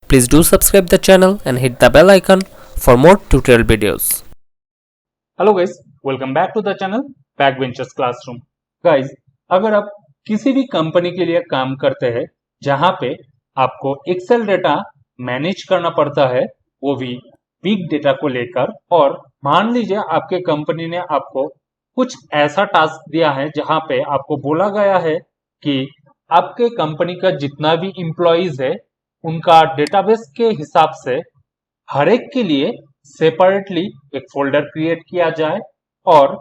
Please do subscribe the channel and hit the bell icon for more tutorial videos. Hello guys, welcome back to the channel Backbenchers Classroom. Guys, अगर आप किसी भी company के लिए काम करते हैं जहां पे आपको एक्सेल डेटा मैनेज करना पड़ता है, वो भी बिग डेटा को लेकर, और मान लीजिए आपके कंपनी ने आपको कुछ ऐसा टास्क दिया है जहां पे आपको बोला गया है कि आपके कंपनी का जितना भी एम्प्लॉइज है उनका डेटाबेस के हिसाब से हर एक के लिए सेपरेटली एक फोल्डर क्रिएट किया जाए और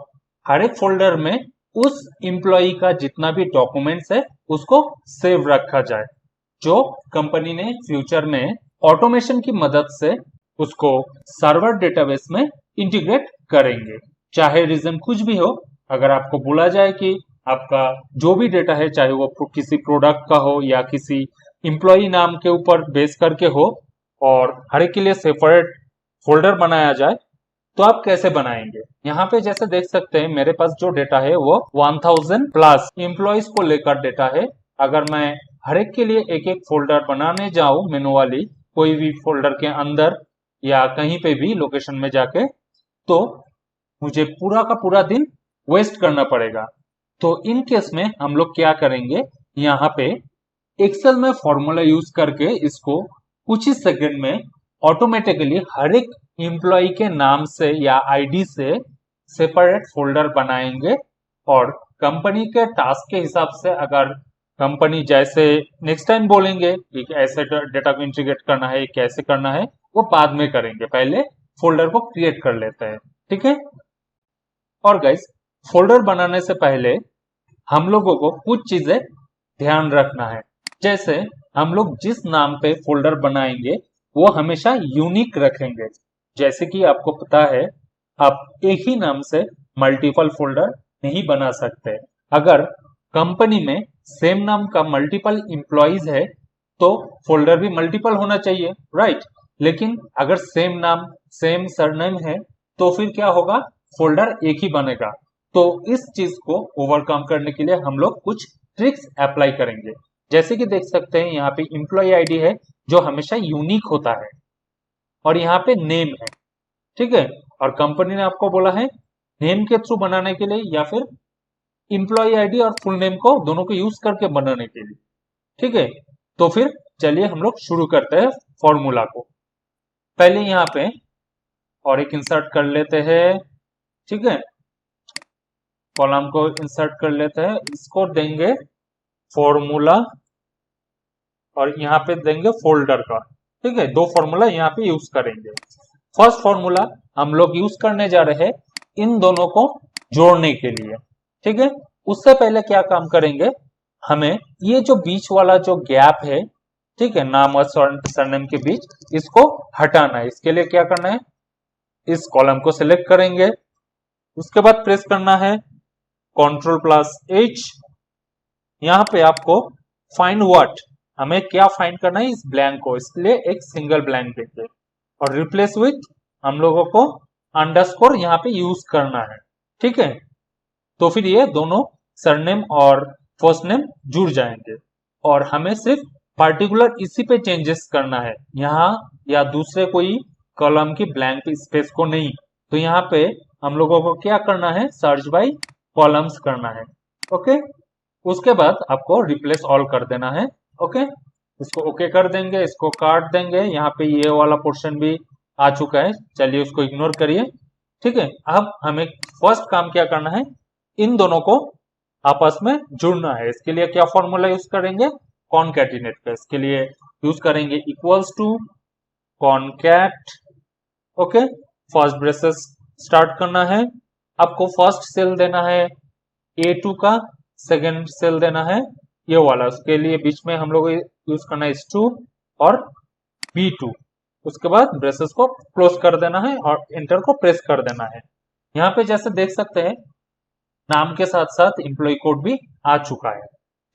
हर एक फोल्डर में उस एम्प्लॉय का जितना भी डॉक्यूमेंट्स है उसको सेव रखा जाए, जो कंपनी ने फ्यूचर में ऑटोमेशन की मदद से उसको सर्वर डेटाबेस में इंटीग्रेट करेंगे। चाहे रीजन कुछ भी हो, अगर आपको बोला जाए कि आपका जो भी डेटा है, चाहे वो किसी प्रोडक्ट का हो या किसी एम्प्लॉय नाम के ऊपर बेस करके हो, और हर एक के लिए सेपरेट फोल्डर बनाया जाए, तो आप कैसे बनाएंगे? यहाँ पे जैसे देख सकते हैं मेरे पास जो डेटा है वो 1000 प्लस एम्प्लॉयज को लेकर डेटा है। अगर मैं हर एक के लिए एक एक फोल्डर बनाने जाऊं मैनुअली, कोई भी फोल्डर के अंदर या कहीं पे भी लोकेशन में जाके, तो मुझे पूरा का पूरा दिन वेस्ट करना पड़ेगा। तो इन केस में हम लोग क्या करेंगे, यहाँ पे एक्सेल में फॉर्मूला यूज करके इसको कुछ ही सेकंड में ऑटोमेटिकली हर एक एम्प्लॉय के नाम से या आईडी से सेपरेट फोल्डर बनाएंगे। और कंपनी के टास्क के हिसाब से, अगर कंपनी जैसे नेक्स्ट टाइम बोलेंगे कि ऐसे डेटा को इंटीग्रेट करना है, कैसे करना है, वो बाद में करेंगे, पहले फोल्डर को क्रिएट कर लेते हैं। ठीक है। और गाइस, फोल्डर बनाने से पहले हम लोगों को कुछ चीजें ध्यान रखना है। जैसे हम लोग जिस नाम पे फोल्डर बनाएंगे वो हमेशा यूनिक रखेंगे। जैसे कि आपको पता है, आप एक ही नाम से मल्टीपल फोल्डर नहीं बना सकते। अगर कंपनी में सेम नाम का मल्टीपल एम्प्लॉइज है तो फोल्डर भी मल्टीपल होना चाहिए, राइट? लेकिन अगर सेम नाम सेम सरनेम है तो फिर क्या होगा, फोल्डर एक ही बनेगा। तो इस चीज को ओवरकम करने के लिए हम लोग कुछ ट्रिक्स अप्लाई करेंगे। जैसे कि देख सकते हैं यहाँ पे एम्प्लॉय आईडी है जो हमेशा यूनिक होता है, और यहाँ पे नेम है। ठीक है। और कंपनी ने आपको बोला है नेम के थ्रू बनाने के लिए या फिर एम्प्लॉय आईडी और फुल नेम को दोनों को यूज करके बनाने के लिए। ठीक है। तो फिर चलिए हम लोग शुरू करते हैं फॉर्मूला को। पहले यहाँ पे और एक इंसर्ट कर लेते हैं। ठीक है। कॉलम को इंसर्ट कर लेते हैं, इसको देंगे फॉर्मूला और यहाँ पे देंगे फोल्डर का। ठीक है। दो फॉर्मूला यहाँ पे यूज करेंगे। फर्स्ट फॉर्मूला हम लोग यूज करने जा रहे हैं इन दोनों को जोड़ने के लिए। ठीक है। उससे पहले क्या काम करेंगे, हमें ये जो बीच वाला जो गैप है, ठीक है, नाम और सरनेम के बीच, इसको हटाना है। इसके लिए क्या करना है, इस कॉलम को सिलेक्ट करेंगे, उसके बाद प्रेस करना है Ctrl+H। यहाँ पे आपको फाइंड व्हाट, हमें क्या फाइंड करना है, इस ब्लैंक को, इसलिए एक सिंगल ब्लैंक देंगे, और रिप्लेस विथ हम लोगों को अंडरस्कोर यहाँ पे यूज करना है। ठीक है। तो फिर ये दोनों सरनेम और फर्स्ट नेम जुड़ जाएंगे, और हमें सिर्फ पार्टिकुलर इसी पे चेंजेस करना है, यहाँ या दूसरे कोई कॉलम की ब्लैंक स्पेस को नहीं। तो यहाँ पे हम लोगों को क्या करना है, सर्च बाय कॉलम्स करना है। ओके। उसके बाद आपको रिप्लेस ऑल कर देना है। ओके। इसको ओके कर देंगे, इसको काट देंगे। यहाँ पे ये वाला पोर्शन भी आ चुका है, चलिए उसको इग्नोर करिए। ठीक है। अब हमें फर्स्ट काम क्या करना है, इन दोनों को आपस में जुड़ना है। इसके लिए क्या फॉर्मूला यूज करेंगे, कॉनकैटिनेट का। इसके लिए यूज करेंगे equals to concat. Okay. First braces start करना है, आपको फर्स्ट सेल देना है A2 का, सेकेंड सेल देना है ये वाला, उसके लिए बीच में हम लोग यूज करना है S2 और B2। उसके बाद ब्रेसेस को क्लोज कर देना है और एंटर को प्रेस कर देना है। यहाँ पे जैसे देख सकते हैं नाम के साथ साथ एम्प्लॉय कोड भी आ चुका है।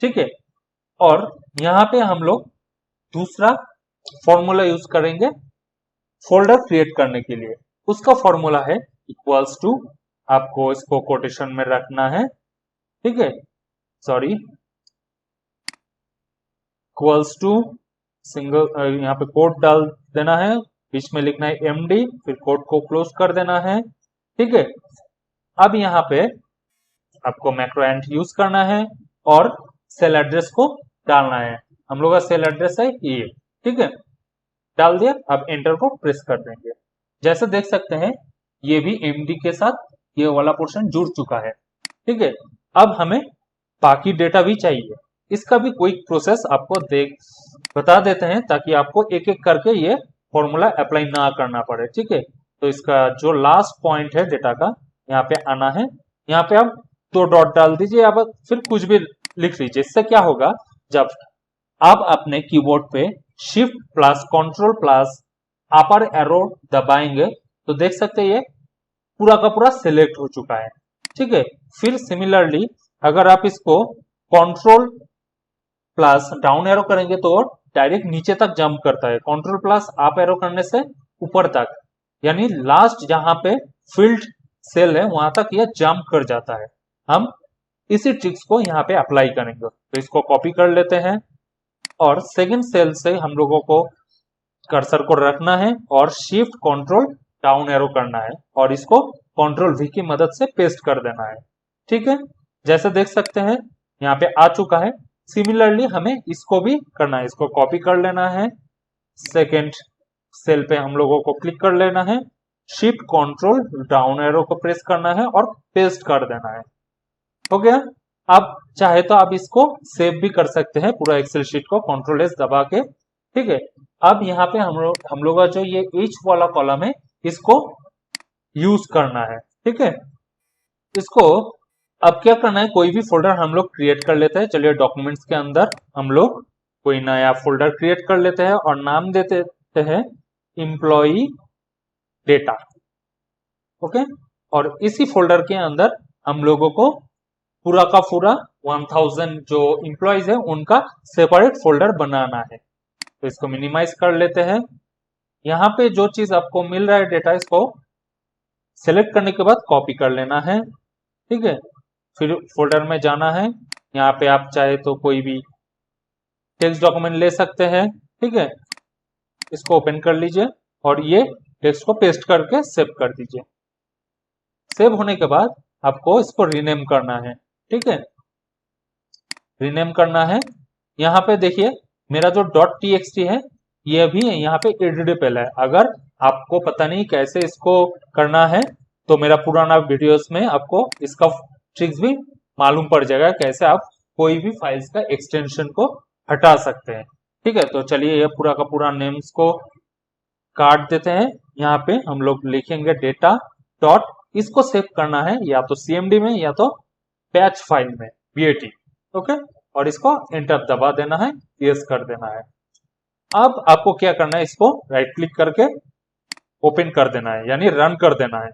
ठीक है। और यहाँ पे हम लोग दूसरा फॉर्मूला यूज करेंगे फोल्डर क्रिएट करने के लिए। उसका फॉर्मूला है इक्वल्स टू, आपको इसको कोटेशन में रखना है। ठीक है, सॉरी, इक्वल्स टू सिंगल यहाँ पे कोड डाल देना है, बीच में लिखना है MD, फिर कोड को क्लोज कर देना है। ठीक है, अब यहाँ पे आपको मैक्रो एंड यूज करना है और सेल एड्रेस को डालना है। हम लोग का सेल एड्रेस है ये। ठीक है, डाल दिया, अब एंटर को प्रेस कर देंगे। जैसे देख सकते हैं ये भी MD के साथ ये वाला पोर्शन जुड़ चुका है। ठीक है, अब हमें बाकी डेटा भी चाहिए। इसका भी क्विक प्रोसेस आपको बता देते हैं ताकि आपको एक एक करके ये फॉर्मूला अप्लाई ना करना पड़े। ठीक है, तो इसका जो लास्ट पॉइंट है डेटा का, यहाँ पे आना है। यहाँ पे आप 2 डॉट डाल दीजिए, आप फिर कुछ भी लिख लीजिए। इससे क्या होगा, जब आप अपने कीबोर्ड पे शिफ्ट प्लस कंट्रोल प्लस अपर एरो दबाएंगे तो देख सकते हैं ये पूरा का पूरा सिलेक्ट हो चुका है। ठीक है, फिर सिमिलरली अगर आप इसको कंट्रोल प्लस डाउन एरो करेंगे तो डायरेक्ट नीचे तक जंप करता है, कंट्रोल प्लस अप एरो करने से ऊपर तक, यानी लास्ट जहां पे फील्ड सेल है वहां तक यह जंप कर जाता है। हम इसी ट्रिक्स को यहाँ पे अप्लाई करेंगे। तो इसको कॉपी कर लेते हैं और सेकंड सेल से हम लोगों को कर्सर को रखना है और शिफ्ट कंट्रोल डाउन एरो करना है और इसको कंट्रोल V की मदद से पेस्ट कर देना है। ठीक है, जैसे देख सकते हैं यहाँ पे आ चुका है। सिमिलरली हमें इसको भी करना है, इसको कॉपी कर लेना है, सेकेंड सेल पे हम लोगों को क्लिक कर लेना है, शिफ्ट कंट्रोल डाउन एरो को प्रेस करना है और पेस्ट कर देना है। हो गया। आप चाहे तो आप इसको सेव भी कर सकते हैं पूरा एक्सेल शीट को कंट्रोल S दबा के। ठीक है, अब यहाँ पे हम लोग का जो ये H वाला कॉलम है इसको यूज करना है। ठीक है, इसको अब क्या करना है, कोई भी फोल्डर हम लोग क्रिएट कर लेते हैं। चलिए डॉक्यूमेंट्स के अंदर हम लोग कोई नया फोल्डर क्रिएट कर लेते हैं और नाम देते हैं एम्प्लॉई डेटा। ओके, और इसी फोल्डर के अंदर हम लोगों को पूरा का पूरा 1000 जो एम्प्लॉयज है उनका सेपरेट फोल्डर बनाना है। तो इसको मिनिमाइज कर लेते हैं। यहाँ पे जो चीज आपको मिल रहा है डेटा, इसको सेलेक्ट करने के बाद कॉपी कर लेना है। ठीक है, फिर फोल्डर में जाना है। यहाँ पे आप चाहे तो कोई भी टेक्स्ट डॉक्यूमेंट ले सकते हैं। ठीक है, इसको ओपन कर लीजिए और ये टेक्स्ट को पेस्ट करके सेव कर दीजिए। सेव होने के बाद आपको इसको रीनेम करना है। ठीक है, रीनेम करना है। यहाँ पे देखिए मेरा जो .txt है ये भी यहाँ पे एडिटेबल है। अगर आपको पता नहीं कैसे इसको करना है तो मेरा पुराना वीडियोस में आपको इसका ट्रिक्स भी मालूम पड़ जाएगा, कैसे आप कोई भी फाइल्स का एक्सटेंशन को हटा सकते हैं। ठीक है, तो चलिए ये पूरा का पूरा नेम्स को काट देते हैं। यहाँ पे हम लोग लिखेंगे डेटा डॉट, इसको सेव करना है या तो CMD में या तो बैच फाइल में BAT। ओके, और इसको एंटर दबा देना है, यस कर देना है। अब आपको क्या करना है, इसको राइट क्लिक करके ओपन कर देना है, यानी रन कर देना है।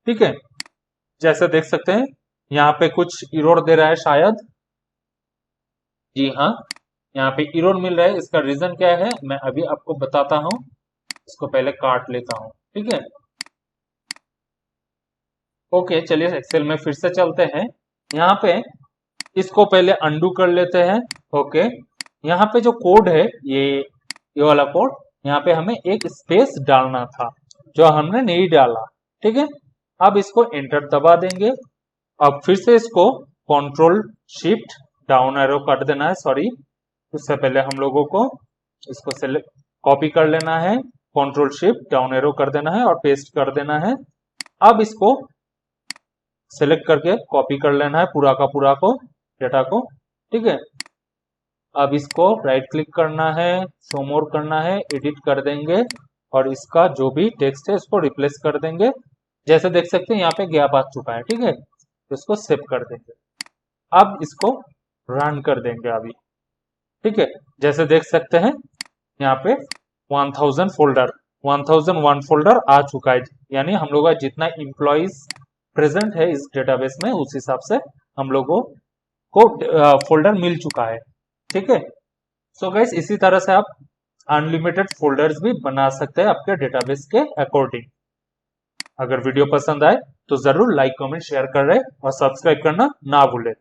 ठीक है, जैसे देख सकते हैं यहाँ पे कुछ एरर दे रहा है शायद। जी हाँ, यहाँ पे एरर मिल रहा है। इसका रीजन क्या है मैं अभी आपको बताता हूँ। इसको पहले काट लेता हूँ। ठीक है, ओके, चलिए एक्सेल में फिर से चलते हैं। यहाँ पे इसको पहले अंडू कर लेते हैं। ओके, यहाँ पे जो कोड है ये वाला कोड, यहाँ पे हमें एक स्पेस डालना था जो हमने नहीं डाला। ठीक है, अब इसको एंटर दबा देंगे। अब फिर से इसको कंट्रोल शिफ्ट डाउन एरो कर देना है। सॉरी, उससे पहले हम लोगों को इसको सेलेक्ट कॉपी कर लेना है, कंट्रोल शिफ्ट डाउन एरो कर देना है और पेस्ट कर देना है। अब इसको सेलेक्ट करके कॉपी कर लेना है पूरा का पूरा को डेटा को। ठीक है, अब इसको राइट क्लिक करना है, शो मोर करना है, एडिट कर देंगे और इसका जो भी टेक्स्ट है इसको रिप्लेस कर देंगे। जैसे देख सकते हैं यहाँ पे गैप आ चुका है। ठीक है, तो इसको सेव कर देंगे। अब इसको रन कर देंगे अभी। ठीक है, जैसे देख सकते हैं यहाँ पे 1000 फोल्डर 1001 फोल्डर आ चुका है, यानी हम लोग का जितना एम्प्लॉइज प्रेजेंट है इस डेटाबेस में उस हिसाब से हम लोगों को फोल्डर मिल चुका है। ठीक है, सो गाइस इसी तरह से आप अनलिमिटेड फोल्डर्स भी बना सकते हैं आपके डेटाबेस के अकॉर्डिंग। अगर वीडियो पसंद आए तो जरूर लाइक कमेंट शेयर कर रहे और सब्सक्राइब करना ना भूलें।